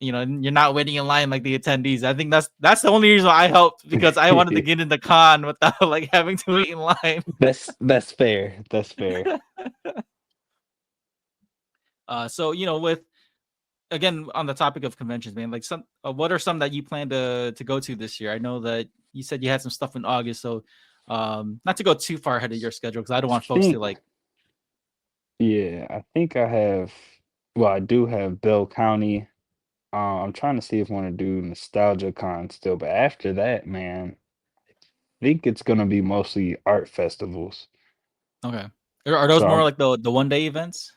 and you're not waiting in line like the attendees. I think that's the only reason I helped because I wanted to get in the con without like having to wait in line. That's fair. That's fair. So with again on the topic of conventions, man, like what are some that you plan to go to this year? I know that you said you had some stuff in August, so not to go too far ahead of your schedule because I don't I want folks to think like. yeah, I think I have well, I do have Bell County. I'm trying to see if I want to do Nostalgia Con still, but after that, man, I think it's gonna be mostly art festivals. Okay, are those So more I'm like the 1 day events?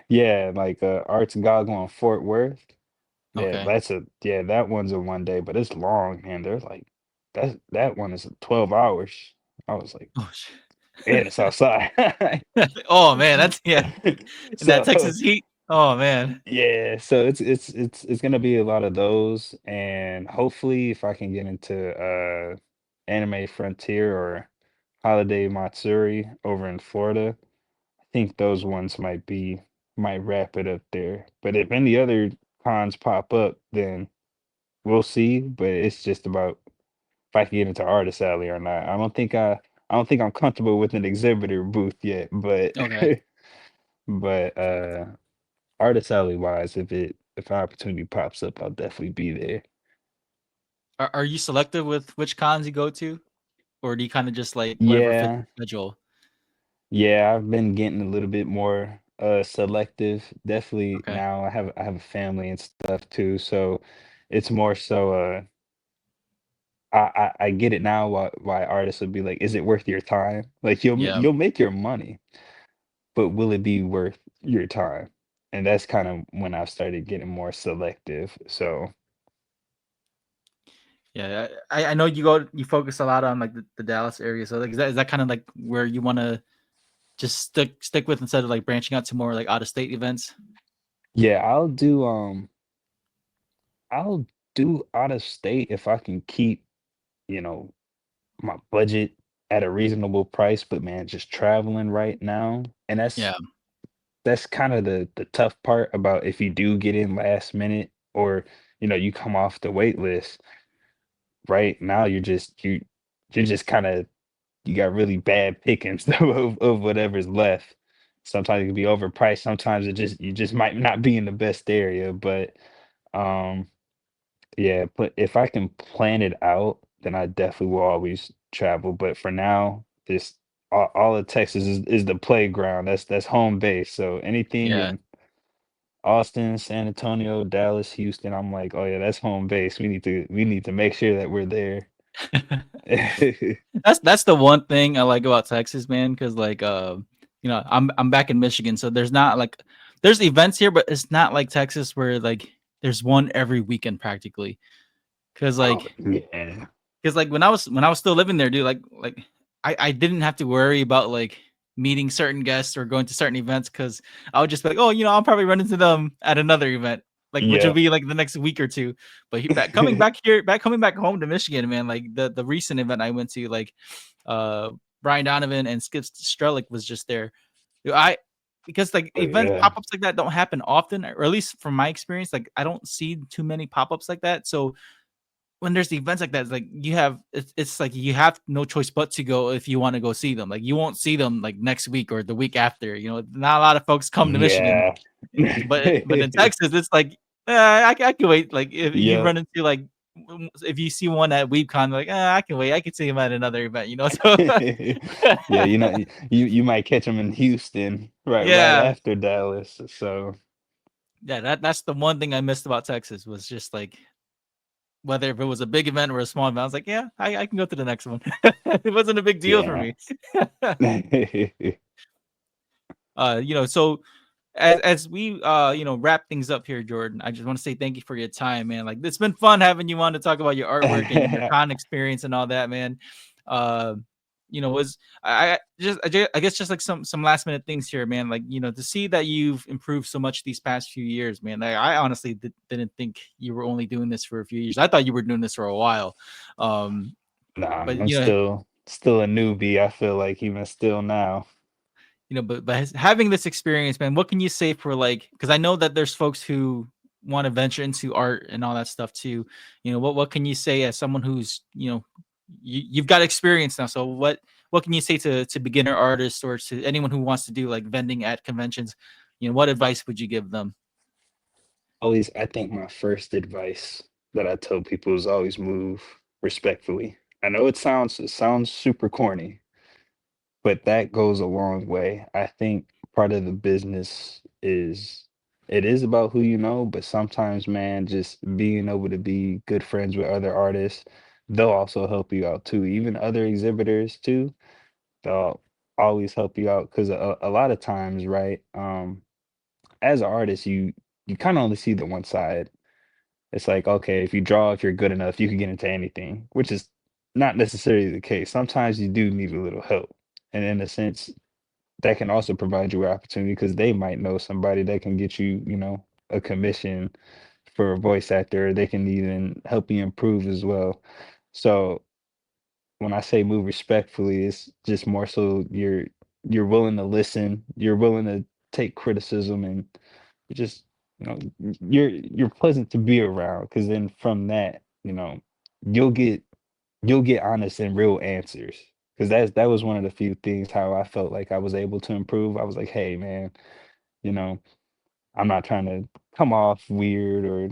yeah, like Arts and Goggle in Fort Worth. Yeah, Okay. that one's a one day, but it's long, man. They're like that one is 12 hours. I was like, Oh shit. and it's outside. Oh man, that's yeah. In that So Texas heat. Oh man. yeah, so it's gonna be a lot of those, and hopefully if I can get into Anime Frontier or Holiday Matsuri over in Florida, I think those ones might wrap it up there. But if any other cons pop up, then we'll see. But it's just about if I can get into artist alley or not. I don't think I'm comfortable with an exhibitor booth yet, but Okay. but artist alley wise, if an opportunity pops up, I'll definitely be there. Are you selective with which cons you go to, or do you kind of just like whatever fits Yeah, your schedule? yeah, I've been getting a little bit more selective. Definitely Okay. now I have a family and stuff too, so it's more so I get it now why artists would be like, is it worth your time? Like Yeah. you'll make your money, but will it be worth your time? And that's kind of when I've started getting more selective. So Yeah. I know you focus a lot on like the Dallas area. So like is that kind of like where you want to just stick with instead of like branching out to more like out of state events? yeah, I'll do out of state if I can keep, you know, my budget at a reasonable price, but man, just traveling right now, and Yeah. that's kind of the tough part about if you do get in last minute or you come off the wait list. Right now, you're just kind of you got really bad pickings of whatever's left. Sometimes it can be overpriced. Sometimes you just might not be in the best area, but um yeah, but if I can plan it out, then I definitely will always travel. But for now, this all of Texas is the playground. That's home base. So anything Yeah. in Austin, San Antonio, Dallas, Houston, I'm like, oh yeah, that's home base. We need to make sure that we're there. That's the one thing I like about Texas, man, because like I'm back in Michigan, so there's not like there's events here, but it's not like Texas where like there's one every weekend practically. Cause Oh like yeah. because like when I was still living there, dude, like I didn't have to worry about like meeting certain guests or going to certain events because I would just be like, oh, I'll probably run into them at another event, like which will Yep. be like the next week or two. But coming back home to Michigan, man, like the recent event I went to, like uh Brian Donovan and Skip Strelick was just there. I because like Oh event yeah. pop-ups like that don't happen often, or at least from my experience, like I don't see too many pop-ups like that. So when there's events like that, it's like it's like you have no choice but to go if you want to go see them. Like you won't see them like next week or the week after. Not a lot of folks come to Michigan, Yeah. but in Texas, it's like I can wait. Like if you Yep. run into like if you see one at WeebCon, like I can wait. I can see him at another event. So Yeah, you might catch them in Houston right yeah, after Dallas. So yeah. That's the one thing I missed about Texas was just like whether if it was a big event or a small event, I was like, yeah, I can go to the next one. It wasn't a big deal for yeah. me. So as we wrap things up here, Jordan, I just want to say thank you for your time, man. Like it's been fun having you on to talk about your artwork and your con experience and all that, man. Uh, was I guess just like some last minute things here, man. Like to see that you've improved so much these past few years, man. I honestly didn't think you were only doing this for a few years. I thought you were doing this for a while. Um, Nah, but I'm still a newbie. I feel like even still now. but having this experience, man, what can you say for like? Because I know that there's folks who want to venture into art and all that stuff too. What can you say as someone who's you've got experience now? So what can you say to beginner artists or to anyone who wants to do like vending at conventions? What advice would you give them? Always, I think my first advice that I tell people is always move respectfully. I know it sounds super corny, but that goes a long way. I think part of the business is it is about who you know, but sometimes, man, just being able to be good friends with other artists, they'll also help you out too. Even other exhibitors too, they'll always help you out because a lot of times, right? As an artist, you kind of only see the one side. It's like, okay, if you draw, if you're good enough, you can get into anything, which is not necessarily the case. Sometimes you do need a little help. And in a sense, that can also provide you with opportunity because they might know somebody that can get you, a commission for a voice actor. They can even help you improve as well. So when I say move respectfully, it's just more so you're willing to listen, you're willing to take criticism, and you just you're pleasant to be around because then from that you'll get you'll get honest and real answers. Because that was one of the few things how I felt like I was able to improve. I was like, hey man, you know, I'm not trying to come off weird or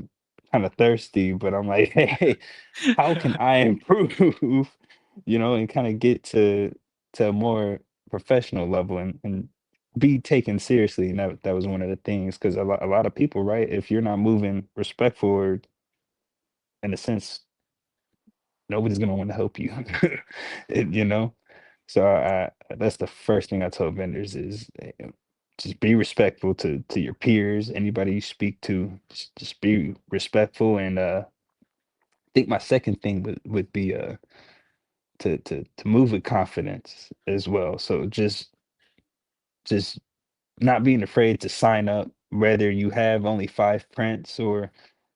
kind of thirsty, but I'm like, hey, how can I improve? And kind of get to a more professional level and be taken seriously. And that was one of the things because a lot of people, right? If you're not moving respectful or in a sense, nobody's gonna want to help you. You know? So that's the first thing I told vendors is just be respectful to your peers, anybody you speak to, just be respectful. And I think my second thing would be to move with confidence as well. So just not being afraid to sign up, whether you have only 5 prints or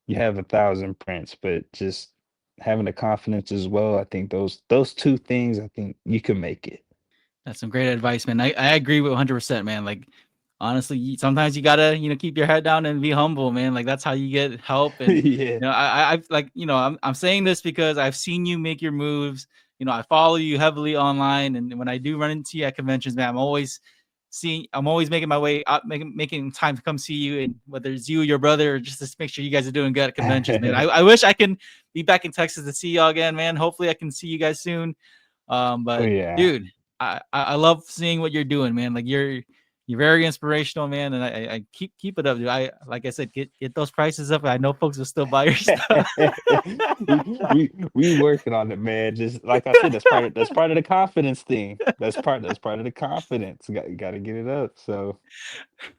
you have 1,000 prints, but just having the confidence as well. I think those two things, I think you can make it. That's some great advice, man. I agree with 100%, man. Like, honestly, sometimes you gotta, keep your head down and be humble, man. Like, that's how you get help. And Yeah. I've like, I'm saying this because I've seen you make your moves. I follow you heavily online, and when I do run into you at conventions, man, I'm always making my way out, making time to come see you, and whether it's you or your brother, or just to make sure you guys are doing good at conventions, man. I wish I can be back in Texas to see y'all again, man. Hopefully, I can see you guys soon. Oh But yeah. dude, I love seeing what you're doing, man. Like you're very inspirational, man, and I keep it up, dude. Like I said, get those prices up. I know folks will still buy your stuff. we working on it, man. Just like I said, that's part of the confidence thing. That's part of the confidence. Got to get it up. So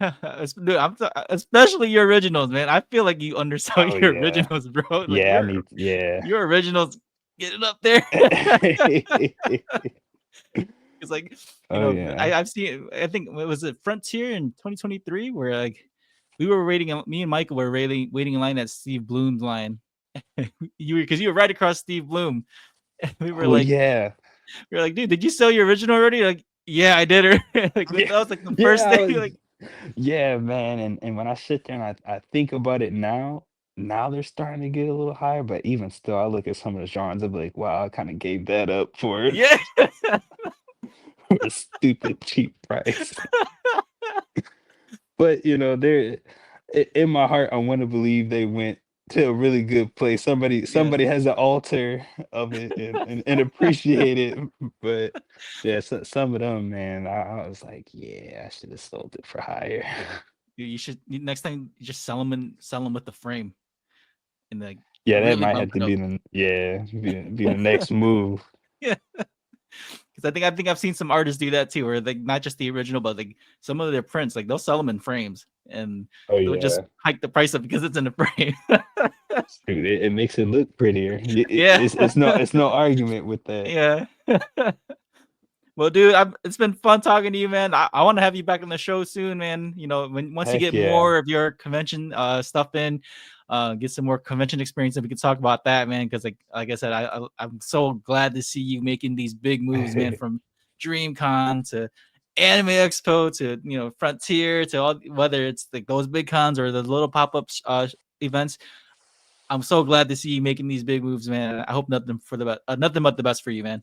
Dude, especially your originals, man. I feel like you undersell oh your yeah. originals, bro. Like Yeah, I need yeah. your originals, get it up there. It's like, Oh yeah. I've seen, I think, was it Frontier in 2023 where like we were me and Michael were waiting in line at Steve Bloom's line. Because you were right across Steve Bloom. We were Oh like, yeah. dude, did you sell your original already? Like, yeah, I did. Like that Yeah. was like the Yeah, first thing. Like, yeah, man. And when I sit there and I think about it now they're starting to get a little higher, but even still, I look at some of the genres, I'm like, wow, I kind of gave that up for yeah. a stupid cheap price. But they're in my heart, I want to believe they went to a really good place. Somebody Yeah. somebody has an altar of it and appreciate it. But yeah, some of them, man, I was like, yeah, I should have sold it for higher. You should next time you just sell them with the frame and like Yeah, that really might bump have to it up. be the next move. Yeah. Because I think I've seen some artists do that too, where like not just the original, but like some of their prints, like they'll sell them in frames and Oh they'll just yeah. hike the price up because it's in a frame. Dude, it makes it look prettier. Yeah. It's no argument with that. Yeah. Well, dude, it's been fun talking to you, man. I want to have you back on the show soon, man. Once you Heck get yeah. more of your convention stuff in, get some more convention experience, and we can talk about that, man. Because like I said, I'm so glad to see you making these big moves, man. From DreamCon to Anime Expo to Frontier to all, whether it's like those big cons or the little pop-up events. I'm so glad to see you making these big moves, man. I hope nothing but the best for you, man.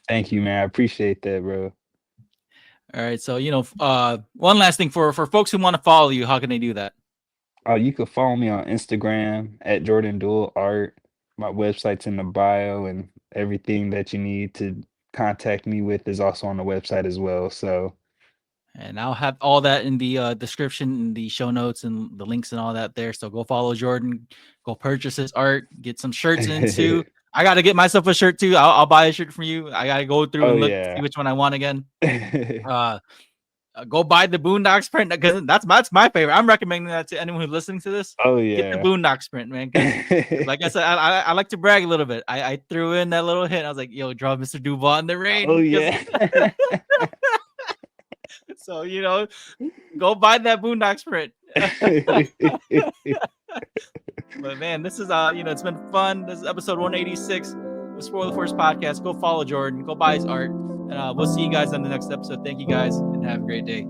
Thank you, man. I appreciate that, bro. All right. So, one last thing for folks who want to follow you, how can they do that? You can follow me on Instagram at Jordan Duell Art. My website's in the bio, and everything that you need to contact me with is also on the website as well. So And I'll have all that in the description and the show notes and the links and all that there. So go follow Jordan, go purchase his art, get some shirts in too. I got to get myself a shirt too. I'll buy a shirt from you. I got to go through oh and look, see yeah. which one I want again. Go buy the Boondocks print because that's my favorite. I'm recommending that to anyone who's listening to this. Oh Get the yeah. Boondocks print, man. Because like I said, I like to brag a little bit. I threw in that little hint. I was like, "Yo, draw Mr. Duval in the Oh rain." yeah. So go buy that Boondocks print. But man, this is it's been fun. This is episode 186 of Spoiler Force Podcast. Go follow Jordan. Go buy his art. And we'll see you guys on the next episode. Thank you guys, and have a great day.